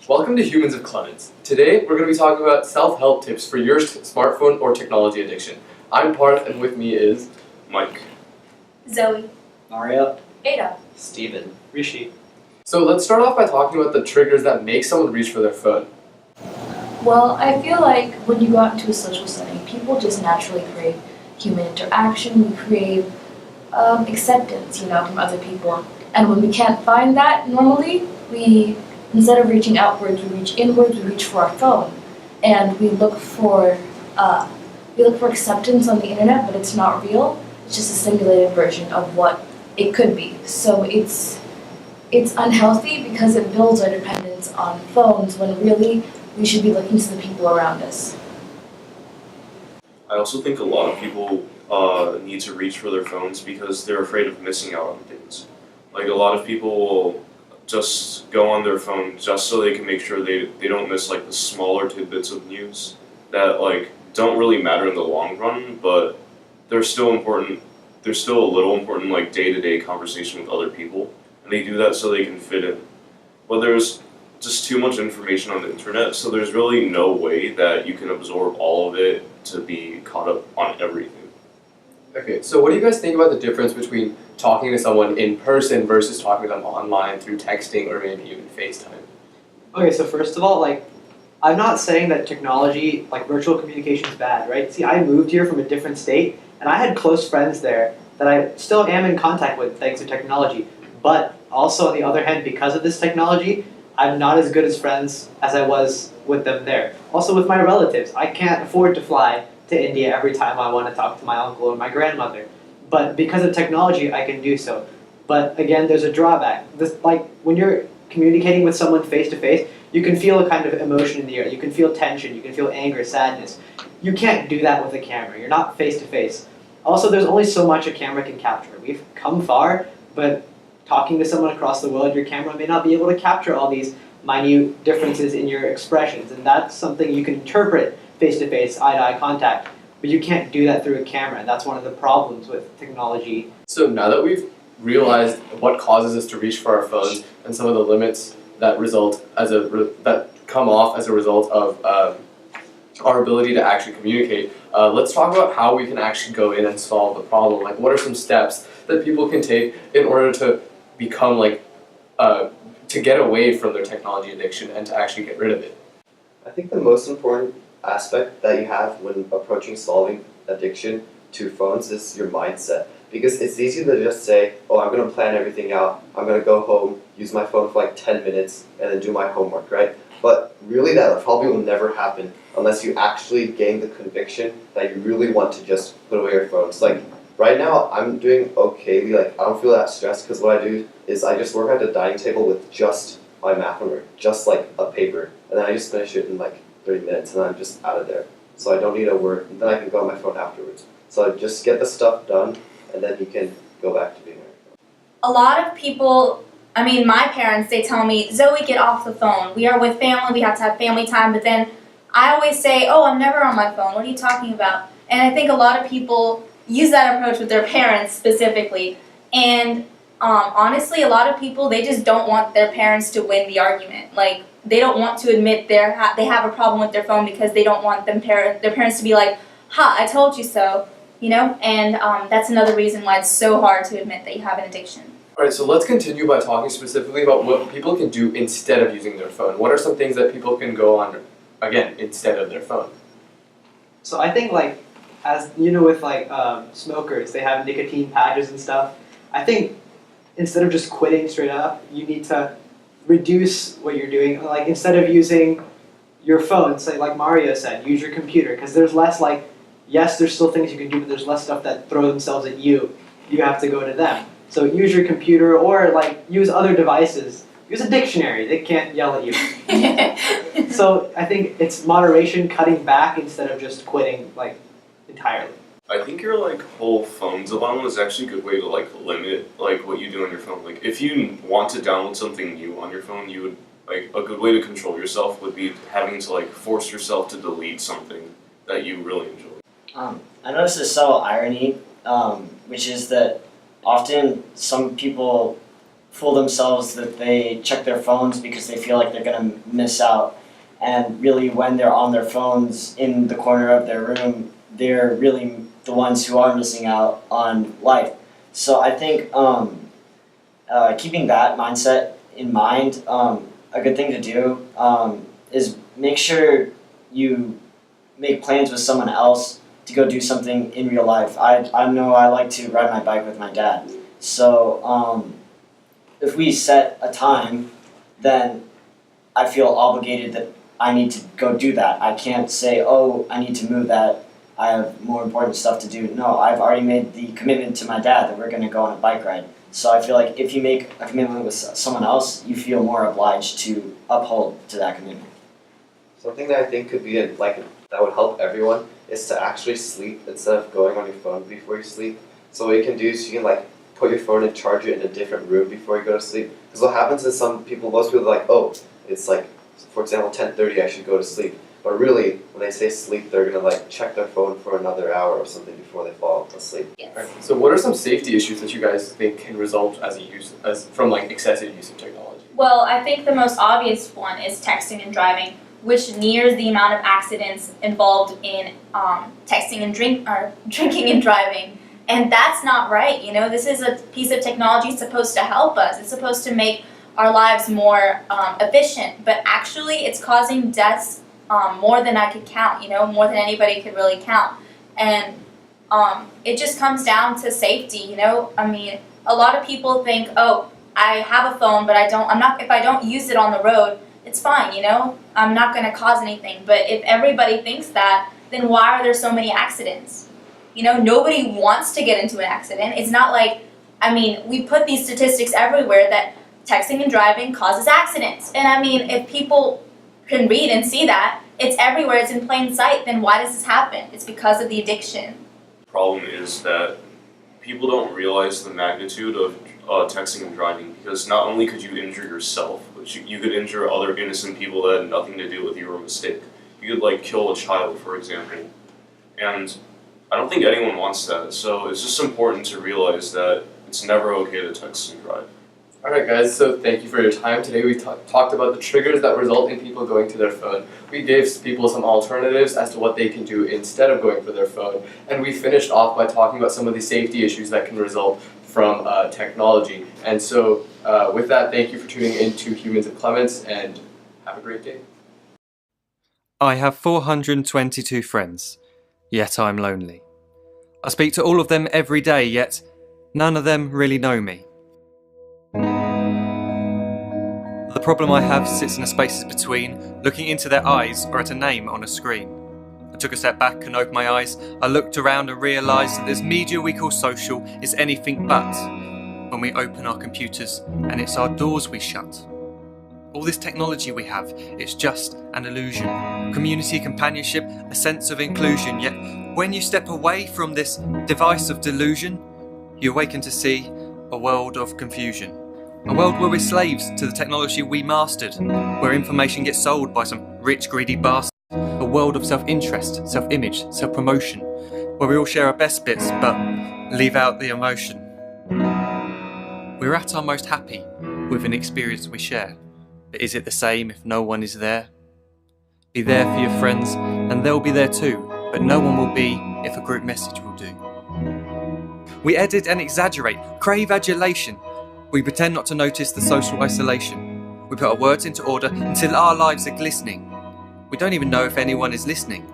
Welcome to Humans of Clements. Today we're going to be talking about self-help tips for your smartphone or technology addiction. I'm Parth, and with me is Mike, Zoe, Mario, Ada, Steven, Rishi. So let's start off by talking about the triggers that make someone reach for their phone. Well, I feel like when you go out into a social setting, people just naturally crave human interaction. We crave acceptance, from other people. And when we can't find that normally, instead of reaching outwards, we reach inwards. We reach for our phone, and we look for acceptance on the internet, but it's not real. It's just a simulated version of what it could be. So it's unhealthy because it builds our dependence on phones when really we should be looking to the people around us. I also think a lot of people need to reach for their phones because they're afraid of missing out on things. Like a lot of people will just go on their phone just so they can make sure they don't miss like the smaller tidbits of news that like don't really matter in the long run, but they're still important. They're still a little important like day-to-day conversation with other people, and they do that so they can fit in. But there's just too much information on the internet, so there's really no way that you can absorb all of it to be caught up on everything. Okay, so what do you guys think about the difference between talking to someone in person versus talking to them online through texting or maybe even FaceTime? Okay, so first of all, I'm not saying that technology, virtual communication is bad, right? See, I moved here from a different state, and I had close friends there that I still am in contact with thanks to technology. But also, on the other hand, because of this technology, I'm not as good as friends as I was with them there. Also with my relatives, I can't afford to fly to India every time I want to talk to my uncle or my grandmother. But because of technology, I can do so. But again, there's a drawback. When you're communicating with someone face to face, you can feel a kind of emotion in the air. You can feel tension, you can feel anger, sadness. You can't do that with a camera. You're not face to face. Also, there's only so much a camera can capture. We've come far, but talking to someone across the world, your camera may not be able to capture all these minute differences in your expressions, and that's something you can interpret face-to-face, eye-to-eye contact, but you can't do that through a camera, and that's one of the problems with technology. So now that we've realized what causes us to reach for our phones and some of the limits that that come off as a result of our ability to actually communicate, let's talk about how we can actually go in and solve the problem. Like, what are some steps that people can take in order to become to get away from their technology addiction and to actually get rid of it? I think the most important aspect that you have when approaching solving addiction to phones is your mindset. Because it's easy to just say, oh, I'm going to plan everything out, I'm going to go home, use my phone for 10 minutes, and then do my homework, right? But really that probably will never happen unless you actually gain the conviction that you really want to just put away your phone. So right now, I'm doing okayly, I don't feel that stressed because what I do is I just work at the dining table with just my math homework, just a paper, and then I just finish it in 30 minutes and I'm just out of there. So I don't need to work, and then I can go on my phone afterwards. So just get the stuff done, and then you can go back to being on your phone. A lot of people, my parents, they tell me, Zoe, get off the phone. We are with family, we have to have family time, but then I always say, oh, I'm never on my phone. What are you talking about? And I think a lot of people use that approach with their parents specifically. And honestly, a lot of people, they just don't want their parents to win the argument. They don't want to admit they have a problem with their phone because they don't want their parents to be like, ha, I told you so, And that's another reason why it's so hard to admit that you have an addiction. All right, so let's continue by talking specifically about what people can do instead of using their phone. What are some things that people can go on, again, instead of their phone? So I think as with smokers, they have nicotine patches and stuff. I think instead of just quitting straight up, you need to reduce what you're doing. Instead of using your phone, say like Mario said, use your computer, because there's less yes, there's still things you can do, but there's less stuff that throw themselves at you. You have to go to them. So use your computer or use other devices. Use a dictionary. They can't yell at you. So I think it's moderation, cutting back instead of just quitting entirely. I think your whole phone's allowance is actually a good way to limit what you do on your phone. If you want to download something new on your phone, you would a good way to control yourself would be having to force yourself to delete something that you really enjoy. I noticed a subtle irony, which is that often some people fool themselves that they check their phones because they feel like they're going to miss out. And really, when they're on their phones in the corner of their room, they're really the ones who are missing out on life. So I think keeping that mindset in mind, a good thing to do is make sure you make plans with someone else to go do something in real life. I know I like to ride my bike with my dad. So if we set a time, then I feel obligated that I need to go do that. I can't say, oh, I need to move that. I have more important stuff to do. No, I've already made the commitment to my dad that we're going to go on a bike ride. So I feel like if you make a commitment with someone else, you feel more obliged to uphold to that commitment. Something that I think could be that would help everyone is to actually sleep instead of going on your phone before you sleep. So what you can do is you can put your phone and charge it in a different room before you go to sleep. Because what happens is most people are like, oh, it's for example 10:30 I should go to sleep. But really, when they say sleep, they're gonna check their phone for another hour or something before they fall asleep. Yes. Right. So what are some safety issues that you guys think can result from excessive use of technology? Well, I think the most obvious one is texting and driving, which nears the amount of accidents involved in texting and drinking and driving. And that's not right. This is a piece of technology supposed to help us. It's supposed to make our lives more efficient. But actually, it's causing deaths more than I could count, more than anybody could really count. And it just comes down to safety, I mean, a lot of people think, oh, I have a phone, but if I don't use it on the road, it's fine, I'm not going to cause anything. But if everybody thinks that, then why are there so many accidents? Nobody wants to get into an accident. It's not we put these statistics everywhere that texting and driving causes accidents. And I mean, if people can read and see that, it's everywhere, it's in plain sight, then why does this happen? It's because of the addiction. The problem is that people don't realize the magnitude of texting and driving, because not only could you injure yourself, but you could injure other innocent people that had nothing to do with your mistake. You could kill a child, for example. And I don't think anyone wants that, so it's just important to realize that it's never okay to text and drive. Alright guys, so thank you for your time. Today we talked about the triggers that result in people going to their phone. We gave people some alternatives as to what they can do instead of going for their phone. And we finished off by talking about some of the safety issues that can result from technology. And so with that, thank you for tuning in to Humans at Clements, and have a great day. I have 422 friends, yet I'm lonely. I speak to all of them every day, yet none of them really know me. The problem I have sits in the spaces between looking into their eyes or at a name on a screen. I took a step back and opened my eyes. I looked around and realised that this media we call social is anything but when we open our computers and it's our doors we shut. All this technology we have, it's just an illusion. Community, companionship, a sense of inclusion. Yet when you step away from this device of delusion, you awaken to see a world of confusion. A world where we're slaves to the technology we mastered, where information gets sold by some rich, greedy bastard. A world of self-interest, self-image, self-promotion, where we all share our best bits but leave out the emotion. We're at our most happy with an experience we share, but is it the same if no one is there? Be there for your friends and they'll be there too, but no one will be if a group message will do. We edit and exaggerate, crave adulation. We pretend not to notice the social isolation. We put our words into order until our lives are glistening. We don't even know if anyone is listening.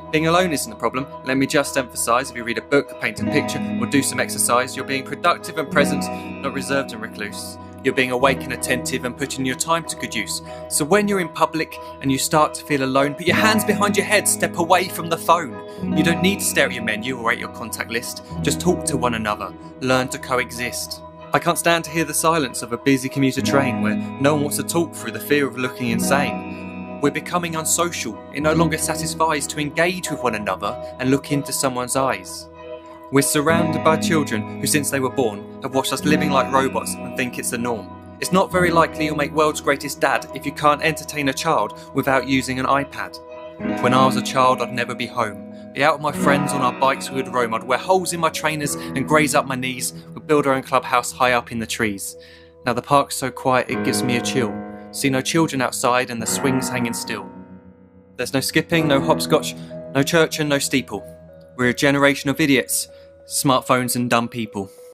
Being alone isn't a problem. Let me just emphasise, if you read a book, paint a picture, or do some exercise, you're being productive and present, not reserved and recluse. You're being awake and attentive and putting your time to good use. So when you're in public and you start to feel alone, put your hands behind your head, step away from the phone. You don't need to stare at your menu or at your contact list. Just talk to one another. Learn to coexist. I can't stand to hear the silence of a busy commuter train where no one wants to talk through the fear of looking insane. We're becoming unsocial. It no longer satisfies to engage with one another and look into someone's eyes. We're surrounded by children who, since they were born, have watched us living like robots and think it's the norm. It's not very likely you'll make world's greatest dad if you can't entertain a child without using an iPad. When I was a child, I'd never be home. Be out with my friends on our bikes, we would roam. I'd wear holes in my trainers and graze up my knees. We'd build our own clubhouse high up in the trees. Now the park's so quiet it gives me a chill. See no children outside and the swings hanging still. There's no skipping, no hopscotch, no church and no steeple. We're a generation of idiots, smartphones and dumb people.